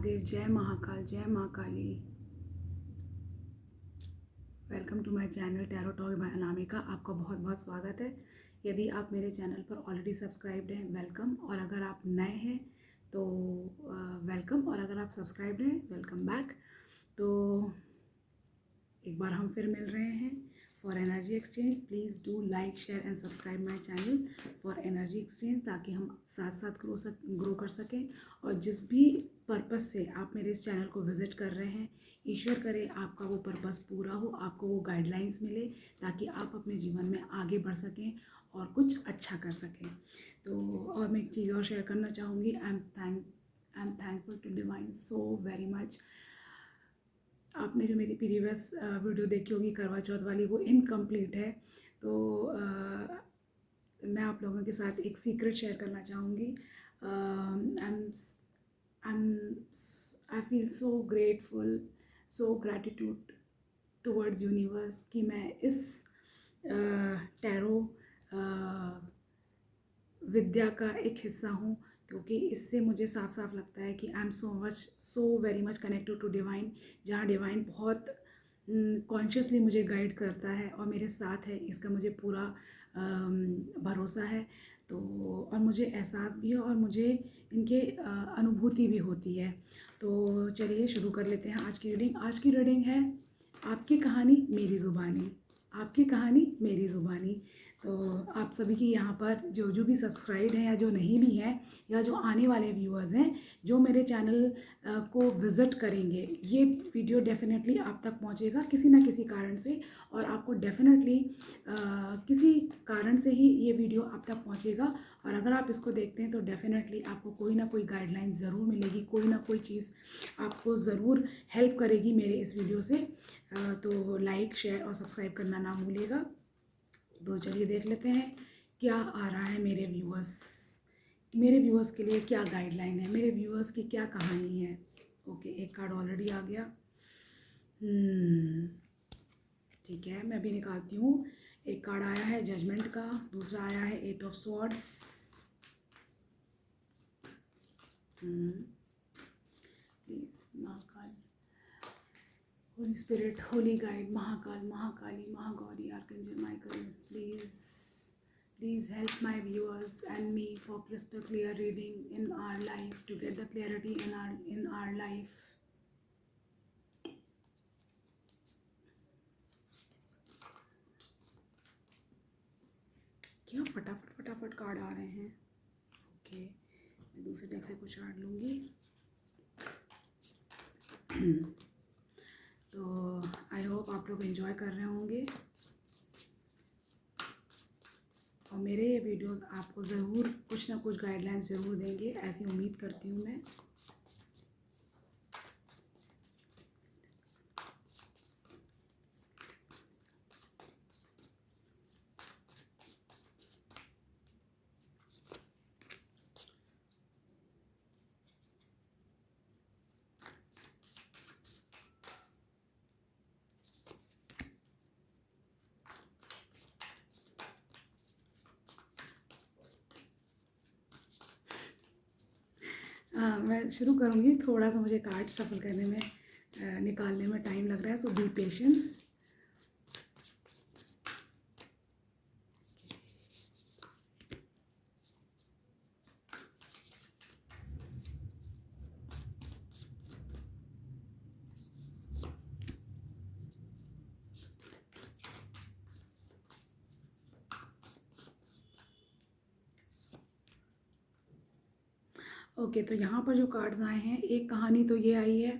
महादेव, जय महाकाल, जय माँ Kali. Welcome to my channel tarot talk by Anamika. आपका बहुत बहुत स्वागत है। यदि आप मेरे चैनल पर ऑलरेडी सब्सक्राइब्ड हैं, वेलकम। और अगर आप नए हैं तो वेलकम। और अगर आप सब्सक्राइब्ड हैं, वेलकम बैक। तो एक बार हम फिर मिल रहे हैं for energy exchange. Please do like, share and subscribe my channel for energy exchange, ताकि हम साथ साथ ग्रो कर सकें। और जिस भी पर्पस से आप मेरे इस चैनल को विज़िट कर रहे हैं, ईश्वर करे आपका वो पर्पस पूरा हो, आपको वो गाइडलाइंस मिले, ताकि आप अपने जीवन में आगे बढ़ सकें और कुछ अच्छा कर सकें। तो और मैं एक चीज़ और शेयर करना चाहूँगी। I am thankful to divine so very much. आपने जो मेरी प्रीवियस वीडियो देखी होगी करवा चौथ वाली, वो इनकम्प्लीट है। तो मैं आप लोगों के साथ एक सीक्रेट शेयर करना चाहूँगी। I feel so grateful, so gratitude towards universe कि मैं इस टैरो विद्या का एक हिस्सा हूँ, क्योंकि इससे मुझे साफ साफ लगता है कि I am so very much connected to divine. जहाँ डिवाइन बहुत कॉन्शियसली मुझे गाइड करता है और मेरे साथ है, इसका मुझे पूरा भरोसा है। तो और मुझे एहसास भी है और मुझे इनके अनुभूति भी होती है। तो चलिए शुरू कर लेते हैं आज की रीडिंग। आज की रीडिंग है आपकी कहानी मेरी ज़ुबानी, आपकी कहानी मेरी ज़ुबानी। तो आप सभी की यहाँ पर जो भी सब्सक्राइब हैं या जो नहीं भी हैं, या जो आने वाले व्यूअर्स हैं जो मेरे चैनल को विज़िट करेंगे, ये वीडियो डेफिनेटली आप तक पहुँचेगा किसी ना किसी कारण से। और आपको डेफिनेटली किसी कारण से ही ये वीडियो आप तक पहुँचेगा। और अगर आप इसको देखते हैं तो डेफिनेटली आपको कोई ना कोई गाइडलाइन ज़रूर मिलेगी, कोई ना कोई चीज़ आपको ज़रूर हेल्प करेगी मेरे इस वीडियो से। तो लाइक, शेयर और सब्सक्राइब करना ना भूलिएगा। तो चलिए देख लेते हैं क्या आ रहा है मेरे व्यूअर्स के लिए, क्या गाइडलाइन है, मेरे व्यूअर्स की क्या कहानी है। ओके, एक कार्ड ऑलरेडी आ गया। ठीक है, मैं भी निकालती हूँ। एक कार्ड आया है जजमेंट का, दूसरा आया है 8 of swords. Please Mahakal, Holi spirit, Holi guide, Mahakal, Mahakali, Mahagauri, archangel Michael, please help my viewers and me for crystal clear reading in our life, to get the clarity in our life. क्या फटाफट कार्ड आ रहे हैं। ओके, मैं दूसरे डेक से कुछ कार्ड लूँगी। तो आई होप आप लोग एंजॉय कर रहे होंगे और मेरे ये वीडियोस आपको ज़रूर कुछ ना कुछ गाइडलाइंस ज़रूर देंगे, ऐसी उम्मीद करती हूँ मैं। मैं शुरू करूँगी। थोड़ा सा मुझे कार्ड सफल करने में निकालने में टाइम लग रहा है, सो बी पेशेंस। ओके, तो यहाँ पर जो कार्ड्स आए हैं, एक कहानी तो ये आई है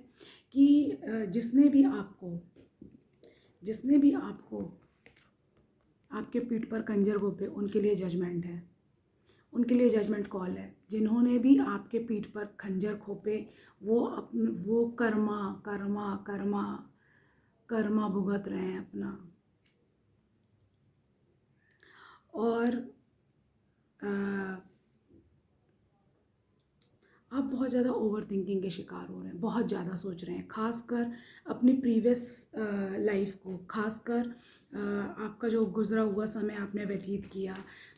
कि जिसने भी आपको आपके पीठ पर खंजर घोंपे, उनके लिए जजमेंट है, उनके लिए जजमेंट कॉल है। जिन्होंने भी आपके पीठ पर खंजर घोंपे, वो कर्मा भुगत रहे हैं अपना। और आप बहुत ज़्यादा ओवर थिंकिंग के शिकार हो रहे हैं, बहुत ज़्यादा सोच रहे हैं, खासकर अपनी प्रीवियस लाइफ को, खासकर आपका जो गुजरा हुआ समय आपने व्यतीत किया,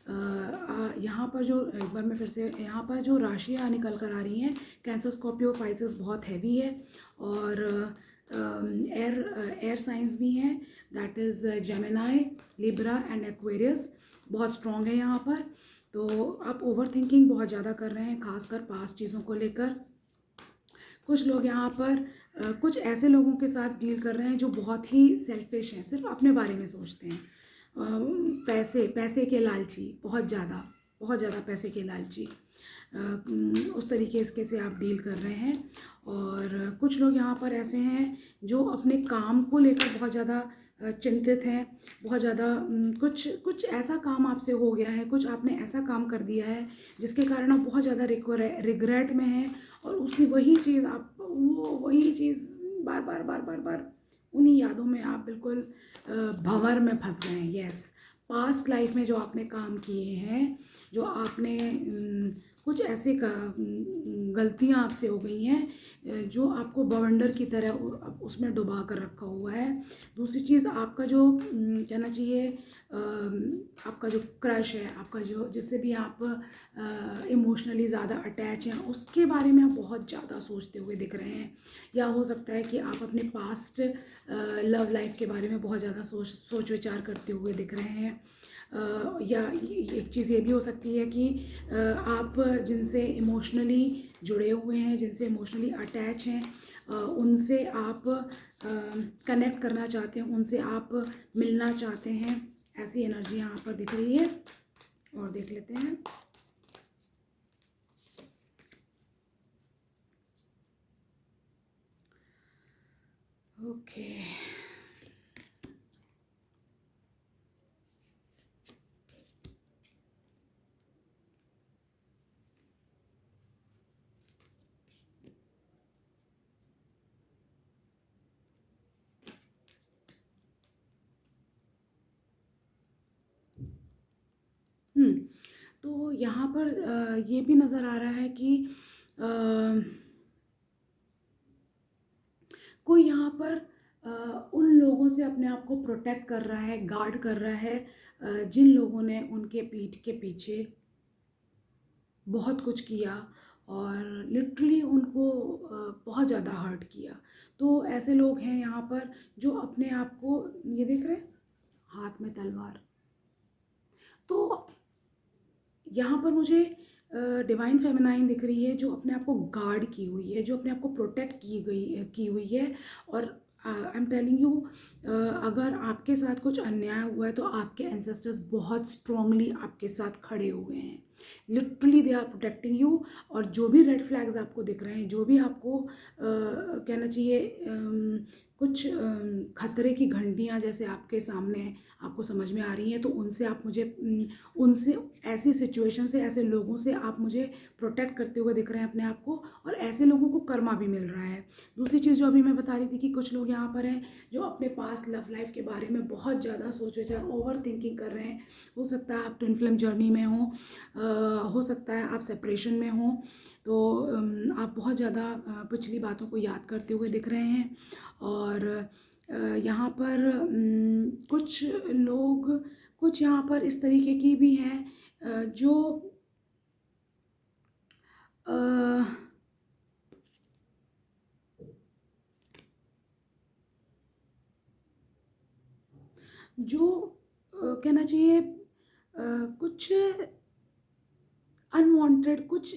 यहाँ पर जो एक बार मैं फिर से यहाँ पर जो राशियाँ निकल कर आ रही हैं, कैंसर, स्कॉर्पियो, पाइसेस बहुत हैवी है। और एयर साइंस भी हैं, that is Gemini, Libra and Aquarius, बहुत स्ट्रॉन्ग है यहाँ पर। तो आप ओवर थिंकिंग बहुत ज़्यादा कर रहे हैं, खासकर पास्ट चीज़ों को लेकर। कुछ लोग यहाँ पर कुछ ऐसे लोगों के साथ डील कर रहे हैं जो बहुत ही सेल्फिश हैं, सिर्फ अपने बारे में सोचते हैं। पैसे के लालची, बहुत ज़्यादा पैसे के लालची, उस तरीके से आप डील कर रहे हैं। और कुछ लोग यहाँ पर ऐसे हैं जो अपने काम को लेकर बहुत ज़्यादा चिंतित हैं, बहुत ज़्यादा कुछ ऐसा काम आपसे हो गया है, कुछ आपने ऐसा काम कर दिया है जिसके कारण आप बहुत ज़्यादा रिग्रेट में हैं। और वही चीज़ आप वही चीज़ बार बार बार बार बार उन्हीं यादों में आप बिल्कुल भंवर में फंस गए हैं। यस, पास्ट लाइफ में जो आपने काम किए हैं, जो आपने कुछ ऐसे गलतियां आपसे हो गई हैं जो आपको बवंडर की तरह उसमें डुबा कर रखा हुआ है। दूसरी चीज़, आपका जो कहना चाहिए आपका जो क्रश है, आपका जो जिससे भी आप इमोशनली ज़्यादा अटैच हैं, उसके बारे में आप बहुत ज़्यादा सोचते हुए दिख रहे हैं। या हो सकता है कि आप अपने पास्ट लव लाइफ के बारे में बहुत ज़्यादा सोच विचार करते हुए दिख रहे हैं। या एक चीज़ ये भी हो सकती है कि आप जिनसे इमोशनली जुड़े हुए हैं, जिनसे इमोशनली अटैच हैं, उनसे आप कनेक्ट करना चाहते हैं, उनसे आप मिलना चाहते हैं। ऐसी एनर्जी यहाँ पर दिख रही है। और देख लेते हैं। ओके, तो यहाँ पर ये भी नज़र आ रहा है कि अ, कोई यहाँ पर उन लोगों से अपने आप को प्रोटेक्ट कर रहा है, गार्ड कर रहा है, जिन लोगों ने उनके पीठ के पीछे बहुत कुछ किया और लिटरली उनको बहुत ज़्यादा हर्ट किया। तो ऐसे लोग हैं यहाँ पर जो अपने आप को, ये देख रहे हैं हाथ में तलवार, तो यहाँ पर मुझे डिवाइन फेमिनाइन दिख रही है जो अपने आप को गार्ड की हुई है, जो अपने आप को प्रोटेक्ट की हुई है। और आई एम टेलिंग यू, अगर आपके साथ कुछ अन्याय हुआ है तो आपके एंसेस्टर्स बहुत स्ट्रांगली आपके साथ खड़े हुए हैं, literally they are protecting you. और जो भी रेड फ्लैग्स आपको दिख रहे हैं, जो भी आपको कहना चाहिए कुछ खतरे की घंटियाँ जैसे आपके सामने आपको समझ में आ रही हैं, तो उनसे आप मुझे उनसे ऐसी सिचुएशन से, ऐसे लोगों से आप मुझे प्रोटेक्ट करते हुए दिख रहे हैं अपने आप को। और ऐसे लोगों को कर्मा भी मिल रहा है। दूसरी चीज़ जो अभी मैं बता रही थी कि कुछ लोग यहाँ पर हैं जो अपने पास लव लाइफ के बारे में बहुत ज़्यादा सोच विचार, ओवर थिंकिंग कर रहे हैं। हो सकता है आप ट्विन फ्लेम जर्नी में हों, हो सकता है आप सेपरेशन में हों। तो आप बहुत ज़्यादा पिछली बातों को याद करते हुए दिख रहे हैं। और यहाँ पर कुछ लोग, कुछ यहाँ पर इस तरीके की भी हैं जो कहना चाहिए कुछ अनवांटेड, कुछ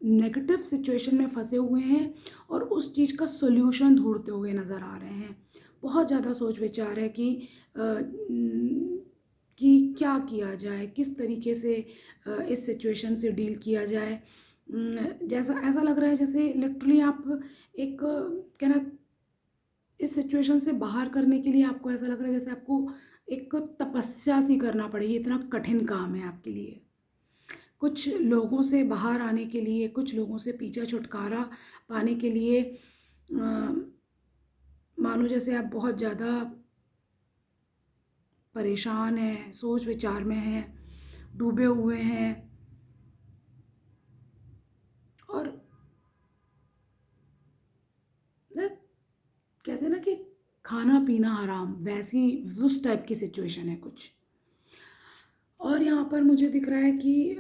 नेगेटिव सिचुएशन में फंसे हुए हैं और उस चीज़ का सॉल्यूशन ढूंढते हुए नज़र आ रहे हैं। बहुत ज़्यादा सोच विचार है कि क्या किया जाए, किस तरीके से इस सिचुएशन से डील किया जाए। जैसा ऐसा लग रहा है जैसे लिटरली आप एक कहना, इस सिचुएशन से बाहर करने के लिए आपको ऐसा लग रहा है जैसे आपको एक तपस्या सी करना पड़ेगी, इतना कठिन काम है आपके लिए। कुछ लोगों से बाहर आने के लिए, कुछ लोगों से पीछा छुटकारा पाने के लिए मानो जैसे आप बहुत ज़्यादा परेशान हैं, सोच विचार में हैं, डूबे हुए हैं। और ना, कहते हैं ना कि खाना पीना हराम, वैसी उस टाइप की सिचुएशन है कुछ। और यहाँ पर मुझे दिख रहा है कि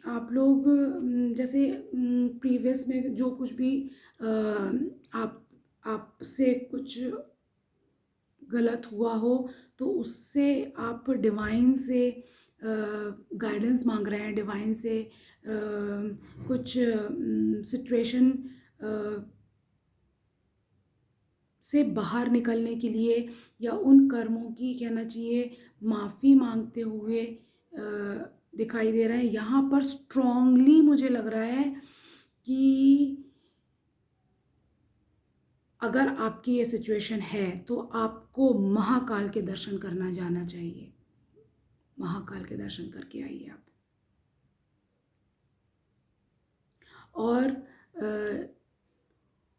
आप लोग जैसे प्रीवियस में जो कुछ भी आप आपसे कुछ गलत हुआ हो, तो उससे आप डिवाइन से गाइडेंस मांग रहे हैं, डिवाइन से कुछ सिचुएशन से बाहर निकलने के लिए, या उन कर्मों की कहना चाहिए माफ़ी मांगते हुए दिखाई दे रहा है। यहाँ पर स्ट्रॉन्गली मुझे लग रहा है कि अगर आपकी ये सिचुएशन है तो आपको महाकाल के दर्शन करना जाना चाहिए। महाकाल के दर्शन करके आइए आप। और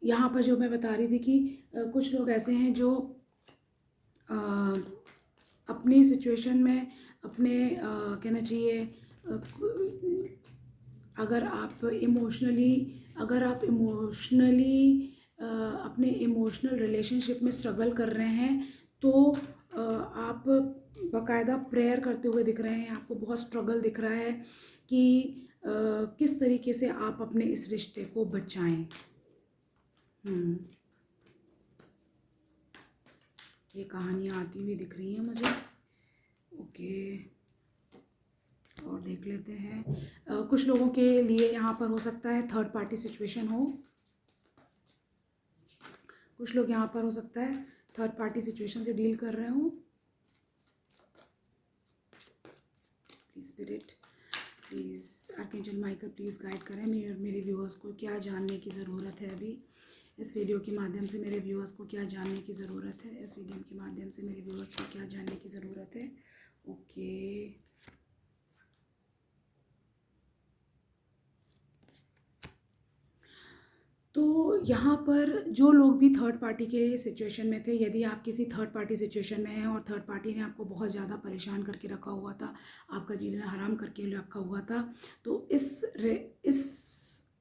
यहाँ पर जो मैं बता रही थी कि कुछ लोग ऐसे हैं जो अ, अपनी सिचुएशन में अपने कहना चाहिए अगर आप इमोशनली अपने इमोशनल रिलेशनशिप में स्ट्रगल कर रहे हैं, तो आप बाकायदा प्रेयर करते हुए दिख रहे हैं। आपको बहुत स्ट्रगल दिख रहा है कि किस तरीके से आप अपने इस रिश्ते को बचाएं। ये कहानियाँ आती हुई दिख रही हैं मुझे। ओके, और देख लेते हैं। कुछ लोगों के लिए यहाँ पर हो सकता है थर्ड पार्टी सिचुएशन हो। कुछ लोग यहाँ पर हो सकता है थर्ड पार्टी सिचुएशन से डील कर रहे हो। Please spirit, please archangel Michael please guide करें मेरे व्यूअर्स को क्या जानने की ज़रूरत है। अभी इस वीडियो के माध्यम से मेरे व्यूअर्स को क्या जानने की ज़रूरत है। इस वीडियो के माध्यम से मेरे व्यूअर्स को क्या जानने की ज़रूरत है। ओके, तो यहाँ पर जो लोग भी थर्ड पार्टी के सिचुएशन में थे, यदि आप किसी थर्ड पार्टी सिचुएशन में हैं और थर्ड पार्टी ने आपको बहुत ज़्यादा परेशान करके रखा हुआ था, आपका जीवन हराम करके रखा हुआ था, तो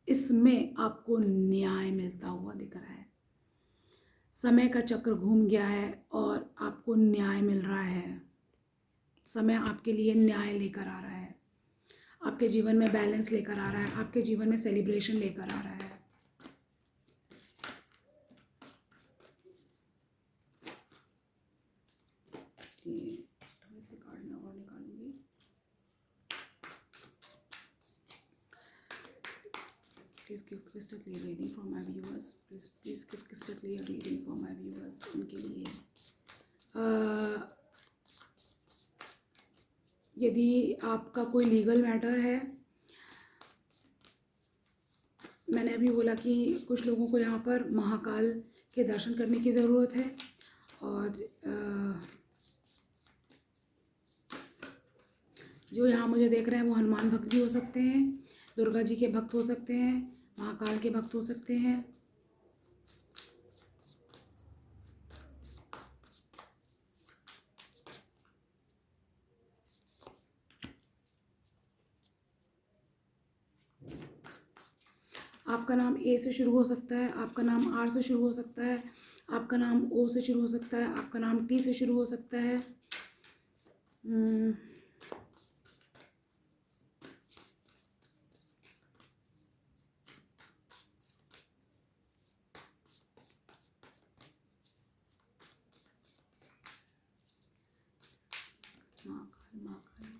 इसमें आपको न्याय मिलता हुआ दिख रहा है। समय का चक्र घूम गया है और आपको न्याय मिल रहा है। समय आपके लिए न्याय लेकर आ रहा है, आपके जीवन में बैलेंस लेकर आ रहा है, आपके जीवन में सेलिब्रेशन लेकर आ रहा है। थोड़े से कार्ड मैं और निकालूंगी। Please give crystal clear reading for my viewers. Please give crystal clear reading for my viewers. उनके लिए यदि आपका कोई लीगल मैटर है, मैंने अभी बोला कि कुछ लोगों को यहाँ पर महाकाल के दर्शन करने की ज़रूरत है। और जो यहाँ मुझे देख रहे हैं वो हनुमान भक्त भी हो सकते हैं, दुर्गा जी के भक्त हो सकते हैं, महाकाल के भक्त हो सकते हैं। आपका नाम ए से शुरू हो सकता है, आपका नाम आर से शुरू हो सकता है, आपका नाम ओ से शुरू हो सकता है, आपका नाम टी से शुरू हो सकता है। महाकाल,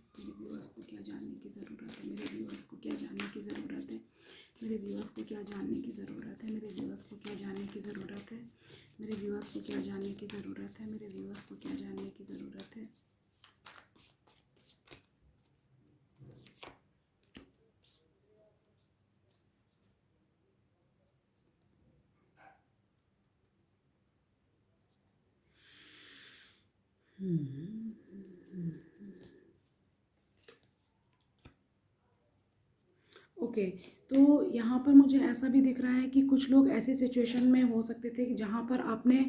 मेरे व्यूअर्स को क्या जानने की ज़रूरत है। मेरे व्यूअर्स को क्या जानने की ज़रूरत है। मेरे व्यूअर्स को क्या जानने की ज़रूरत है। मेरे व्यूअर्स को क्या जानने की ज़रूरत है। मेरे व्यूअर्स को क्या जानने की ज़रूरत है। मेरे व्यूअर्स को क्या जानने की ज़रूरत है। ओके, तो यहाँ पर मुझे ऐसा भी दिख रहा है कि कुछ लोग ऐसे सिचुएशन में हो सकते थे कि जहाँ पर आपने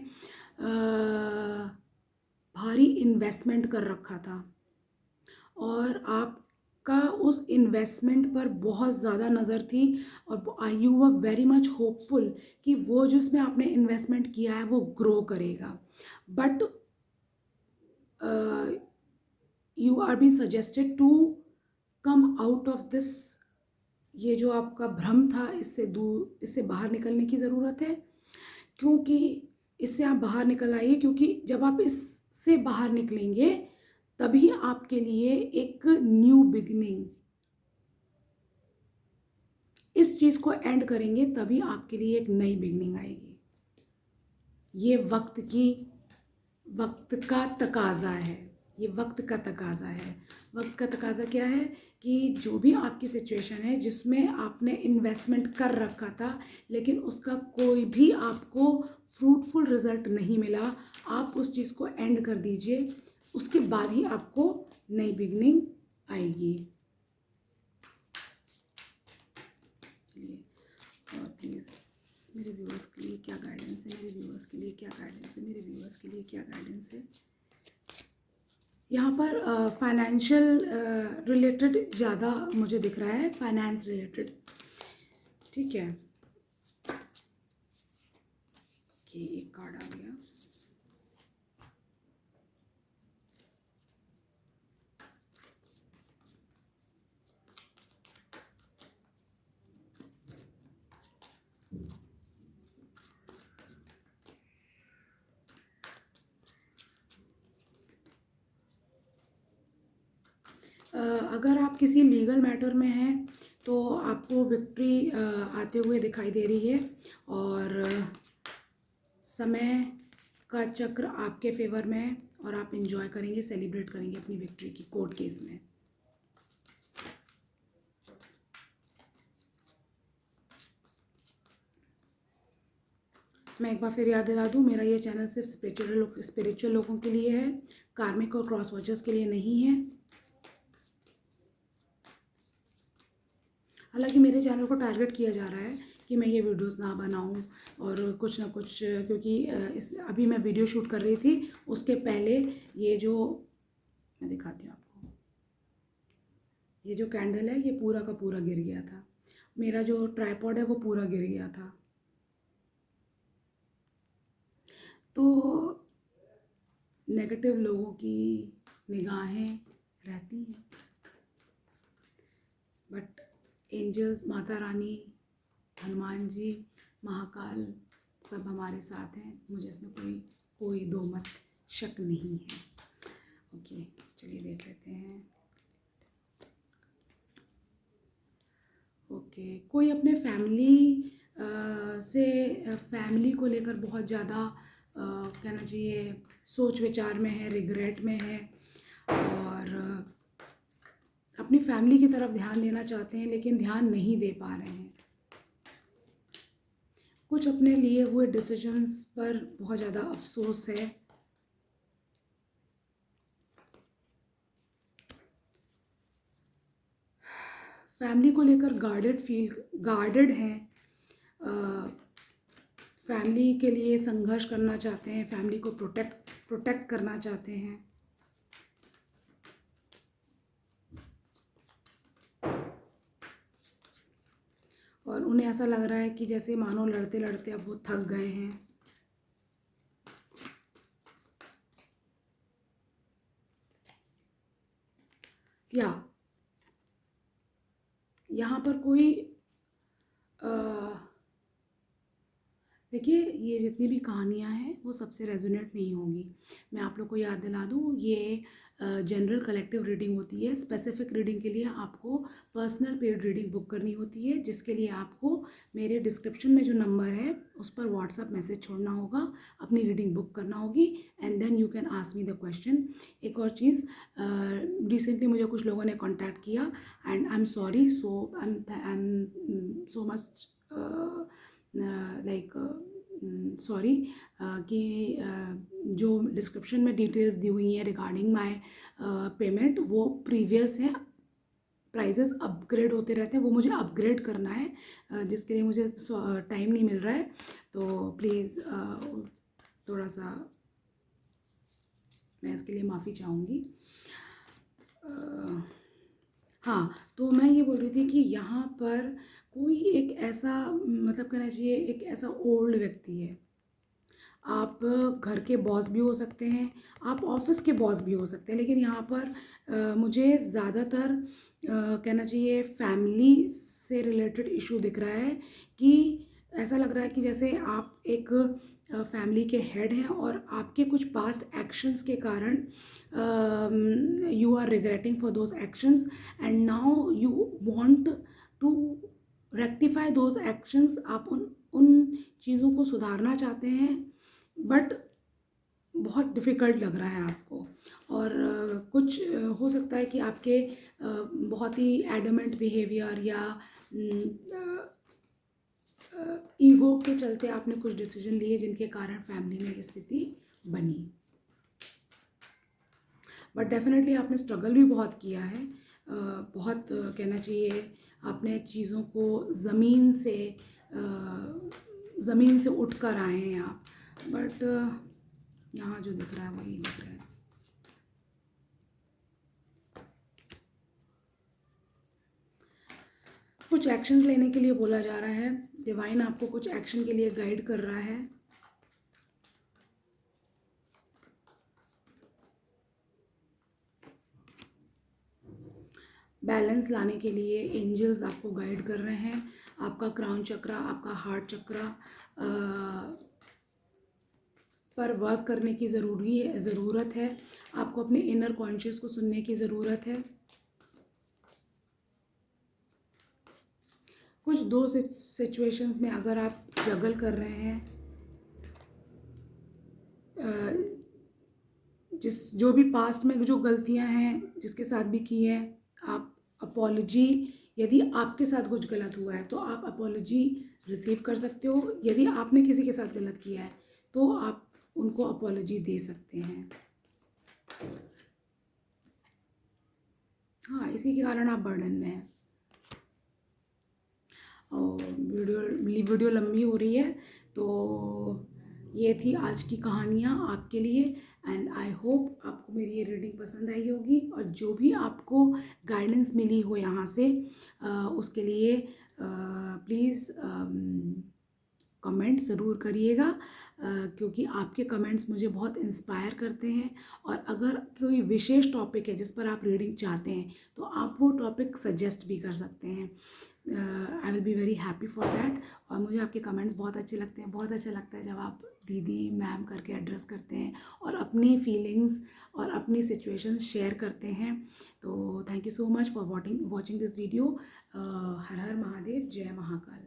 भारी इन्वेस्टमेंट कर रखा था और आपका उस इन्वेस्टमेंट पर बहुत ज़्यादा नज़र थी, और you were very much hopeful कि वो जो इसमें आपने इन्वेस्टमेंट किया है वो ग्रो करेगा। But you are been suggested to come out of this, ये जो आपका भ्रम था इससे दूर, इससे बाहर निकलने की ज़रूरत है, क्योंकि इससे आप बाहर निकल आइए, क्योंकि जब आप इससे बाहर निकलेंगे तभी आपके लिए एक न्यू बिगनिंग, इस चीज़ को एंड करेंगे तभी आपके लिए एक नई बिगनिंग आएगी। ये वक्त का तकाजा है, ये वक्त का तकाजा है। वक्त का तकाजा क्या है कि जो भी आपकी सिचुएशन है जिसमें आपने इन्वेस्टमेंट कर रखा था लेकिन उसका कोई भी आपको फ्रूटफुल रिजल्ट नहीं मिला, आप उस चीज़ को एंड कर दीजिए, उसके बाद ही आपको नई बिगनिंग आएगी। चलिए, और प्लीज़ मेरे व्यूअर्स के लिए क्या गाइडेंस है, मेरे व्यूअर्स के लिए क्या गाइडेंस है, मेरे व्यूअर्स के लिए क्या गाइडेंस है। यहाँ पर फाइनेंशियल रिलेटेड ज़्यादा मुझे दिख रहा है, फाइनेंस रिलेटेड, ठीक है। कि एक कार्ड आ गया, अगर आप किसी लीगल मैटर में हैं तो आपको विक्ट्री आते हुए दिखाई दे रही है, और समय का चक्र आपके फेवर में है और आप एंजॉय करेंगे, सेलिब्रेट करेंगे अपनी विक्ट्री की कोर्ट केस में। मैं एक बार फिर याद दिला दूँ, मेरा ये चैनल सिर्फ स्पिरिचुअल लोगों के लिए है, कार्मिक और क्रॉस वॉचर्स के लिए नहीं है। हालांकि मेरे चैनल को टारगेट किया जा रहा है कि मैं ये वीडियोस ना बनाऊं और कुछ ना कुछ, क्योंकि अभी मैं वीडियो शूट कर रही थी, उसके पहले ये जो मैं दिखाती हूँ आपको, ये जो कैंडल है ये पूरा का पूरा गिर गया था, मेरा जो ट्राइपॉड है वो पूरा गिर गया था। तो नेगेटिव लोगों की निगाहें रहती हैं, बट एंजल्स, माता रानी, हनुमान जी, महाकाल सब हमारे साथ हैं, मुझे इसमें कोई दो मत शक नहीं है। ओके, चलिए देख लेते हैं। ओके, कोई अपने फैमिली को लेकर बहुत ज़्यादा कहना चाहिए सोच विचार में है, रिग्रेट में है, और अपनी फैमिली की तरफ ध्यान देना चाहते हैं लेकिन ध्यान नहीं दे पा रहे हैं। कुछ अपने लिए हुए डिसीजंस पर बहुत ज़्यादा अफसोस है। फैमिली को लेकर गार्डेड हैं, फैमिली के लिए संघर्ष करना चाहते हैं, फैमिली को प्रोटेक्ट करना चाहते हैं। और उन्हें ऐसा लग रहा है कि जैसे मानो लड़ते लड़ते अब वो थक गए हैं। या यहाँ पर कोई देखिए, ये जितनी भी कहानियाँ हैं वो सबसे रेजोनेट नहीं होंगी। मैं आप लोग को याद दिला दूँ, ये जनरल कलेक्टिव रीडिंग होती है। स्पेसिफिक रीडिंग के लिए आपको पर्सनल पेड रीडिंग बुक करनी होती है, जिसके लिए आपको मेरे डिस्क्रिप्शन में जो नंबर है उस पर व्हाट्सअप मैसेज छोड़ना होगा, अपनी रीडिंग बुक करना होगी, and then you can ask me the question. एक और चीज़, रिसेंटली मुझे कुछ लोगों ने कॉन्टैक्ट किया, and I am sorry, I am so much like sorry कि जो डिस्क्रिप्शन में डिटेल्स दी हुई हैं रिगार्डिंग माय पेमेंट वो प्रीवियस है, प्राइजेस अपग्रेड होते रहते हैं, वो मुझे अपग्रेड करना है, जिसके लिए मुझे टाइम नहीं मिल रहा है। तो प्लीज़ थोड़ा सा मैं इसके लिए माफ़ी चाहूँगी। हाँ, तो मैं ये बोल रही थी कि यहाँ पर कोई एक ऐसा, मतलब कहना चाहिए एक ऐसा ओल्ड व्यक्ति है, आप घर के बॉस भी हो सकते हैं, आप ऑफिस के बॉस भी हो सकते हैं, लेकिन यहाँ पर मुझे ज़्यादातर कहना चाहिए फैमिली से रिलेटेड इशू दिख रहा है कि ऐसा लग रहा है कि जैसे आप एक फैमिली के हेड हैं और आपके कुछ पास्ट एक्शंस के कारण you are regretting for those actions and now you want to rectify those actions. आप उन उन चीज़ों को सुधारना चाहते हैं, बट बहुत डिफ़िकल्ट लग रहा है आपको। और कुछ हो सकता है कि आपके बहुत ही एडमेंट बिहेवियर या ईगो के चलते आपने कुछ डिसीजन लिए जिनके कारण फैमिली में ये स्थिति बनी। बट डेफिनेटली आपने स्ट्रगल भी बहुत किया है, बहुत कहना चाहिए आपने चीज़ों को ज़मीन से उठ कर आए हैं आप। बट यहाँ जो दिख रहा है वही दिख रहा है। कुछ एक्शंस लेने के लिए बोला जा रहा है, डिवाइन आपको कुछ एक्शन के लिए गाइड कर रहा है। बैलेंस लाने के लिए एंजल्स आपको गाइड कर रहे हैं। आपका क्राउन चक्रा, आपका हार्ट चक्रा पर वर्क करने की ज़रूरत है। आपको अपने इनर कॉन्शियस को सुनने की ज़रूरत है। कुछ दो सिचुएशंस में अगर आप जगल कर रहे हैं, जो भी पास्ट में जो गलतियां हैं जिसके साथ भी की है, आप अपॉलॉजी, यदि आपके साथ कुछ गलत हुआ है तो आप अपॉलॉजी रिसीव कर सकते हो। यदि आपने किसी के साथ गलत किया है तो आप उनको अपॉलॉजी दे सकते हैं। हाँ, इसी के कारण आप बर्डन में हैं। और वीडियो लंबी हो रही है, तो ये थी आज की कहानियाँ आपके लिए। एंड आई होप आपको मेरी ये रीडिंग पसंद आई होगी, और जो भी आपको गाइडेंस मिली हो यहाँ से उसके लिए प्लीज़ कमेंट ज़रूर करिएगा, क्योंकि आपके कमेंट्स मुझे बहुत इंस्पायर करते हैं। और अगर कोई विशेष टॉपिक है जिस पर आप रीडिंग चाहते हैं तो आप वो टॉपिक सजेस्ट भी कर सकते हैं। I will be very happy for that. और मुझे आपके कमेंट्स बहुत अच्छे लगते हैं। बहुत अच्छा लगता है जब आप दीदी मैम करके एड्रेस करते हैं और अपनी फीलिंग्स और अपनी सिचुएशंस शेयर करते हैं। तो thank you so much for watching this video. हर हर महादेव, जय महाकाल।